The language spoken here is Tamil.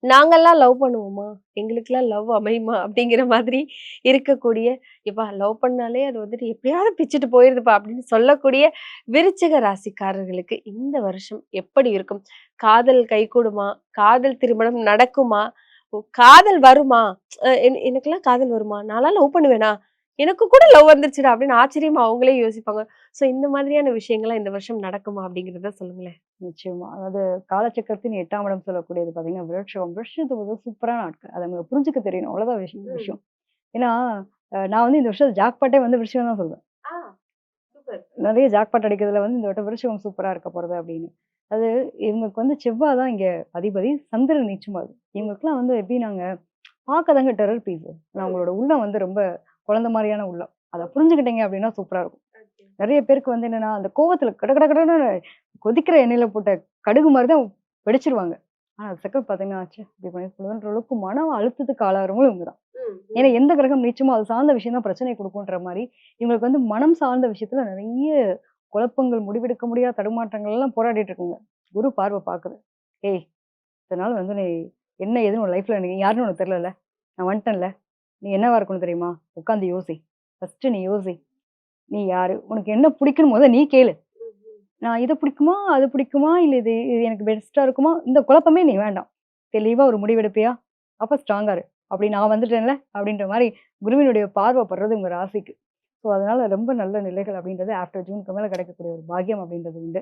நாங்கலாம் லவ் பண்ணுவோமா? எங்களுக்கெல்லாம் லவ் அமையுமா? அப்படிங்கிற மாதிரி இருக்கக்கூடிய, "எப்பா லவ் பண்ணாலே அது வந்துட்டு எப்படியாவது பிச்சுட்டு போயிருதுப்பா" அப்படின்னு சொல்லக்கூடிய விருச்சிக ராசிக்காரர்களுக்கு இந்த வருஷம் எப்படி இருக்கும்? காதல் கைகூடுமா? காதல் திருமணம் நடக்குமா? காதல் வருமா? எனக்கெல்லாம் காதல் வருமா? நான்லாம் லவ் பண்ணுவேனா? எனக்கு கூட லவ் வந்துருச்சுடா அப்படின்னு ஆச்சரியமா அவங்களே யோசிப்பாங்க. ஸோ இந்த மாதிரியான விஷயங்கள்லாம் இந்த வருஷம் நடக்குமா? அப்படிங்கிறத சொல்லுங்களேன். நிச்சயமா. அதாவது காலச்சக்கரத்தின் 8ஆம் இடம் சொல்லக்கூடியது பார்த்தீங்கன்னா, விருட்சகம். விருட்சத்துக்கு வந்து சூப்பரான நாட்கள். அத நம்ம புரிஞ்சுக்க தெரியணும். அவ்வளோதான் ம். விஷயம். ஏன்னா, நான் வந்து இந்த வருஷம் ஜாக்பாட்டே வந்து விருட்சகம் தான் சொல்வேன். ஆ சூப்பர். நெறைய ஜாக்பாட் அடிக்கிறதுல வந்து இந்த வட்டம் விருட்சகம் சூப்பரா இருக்க போறது அப்படின்னு. அது இவங்களுக்கு வந்து செவ்வா தான் இங்க அதிபதி. சந்திரன் நீச்சமாது. ம். இவங்களுக்குலாம் வந்து எப்படின்னாங்க, பார்க்க தாங்க டெரர் பீஸ். ஆனா ம். அவங்களோட உள்ளம் வந்து ரொம்ப குழந்தை மாரியான உள்ளம். அத புரிஞ்சுக்கிட்டீங்க அப்படின்னா சூப்பரா இருக்கும். ஓகே. நெறைய பேருக்கு வந்து என்னன்னா, அந்த கோவத்துல கட கட கடன்னு கொதிக்கிற எண்ணெயில போட்ட கடுகு மாரி தான் வெடிச்சிருவாங்க. ஆனா அதுக்கப்புறம் பார்த்தீங்கன்னா, ச்சே! இப்படி பண்ணியிருக்கூடாதுன்ற அளவுக்கு மன அழுத்தத்துக்கு ஆளாகிறவங்களும் இவங்க தான். ம். ஏன்னா ம். எந்த கிரகம் நீச்சமோ அது சார்ந்த விஷயம் தான் பிரச்சனைய குடுக்குன்ற மாரி, இவங்களுக்கு வந்து மனம் சார்ந்த விஷயத்துல நெறைய குழப்பங்கள், முடிவெடுக்க முடியாத தடுமாற்றங்கள் எல்லாம் போராடிட்டு இருக்குங்க. குரு பார்வை பாக்குது. "ஏய்! இத்தன நாள் வந்து நீ என்ன ஏதுன்னு உன் லைஃப்ல நீ யாருன்னு உனக்கு தெரியலல்ல? நான் வந்துட்டேன்ல. நீ என்னவா இருக்கணும் தெரியுமா? உட்கார்ந்து யோசி. ஃபர்ஸ்ட்டு நீ யோசி. நீ யாரு? உனக்கு என்ன பிடிக்குன்னு மொத நீ கேளு. ம். நான் இத பிடிக்குமா? அது பிடிக்குமா? இல்ல இது இது எனக்கு பெஸ்ட்டா இருக்குமா? இந்த குழப்பமே நீ வேண்டாம். தெளிவா ஒரு முடிவெடுப்பியா? அப்ப ஸ்ட்ராங்கா இரு. அப்படி நான் வந்துட்டேன்ல, அப்படின்ற மாரி குருவினுடைய பார்வை படுறது உங்க ராசிக்கு. ஸோ அதனால ரொம்ப நல்ல நிலைகள் அப்படின்றது ஆஃப்டர் ஜூனுக்கு மேல கிடைக்கக்கூடிய ஒரு பாக்கியம் அப்படின்றது உண்டு.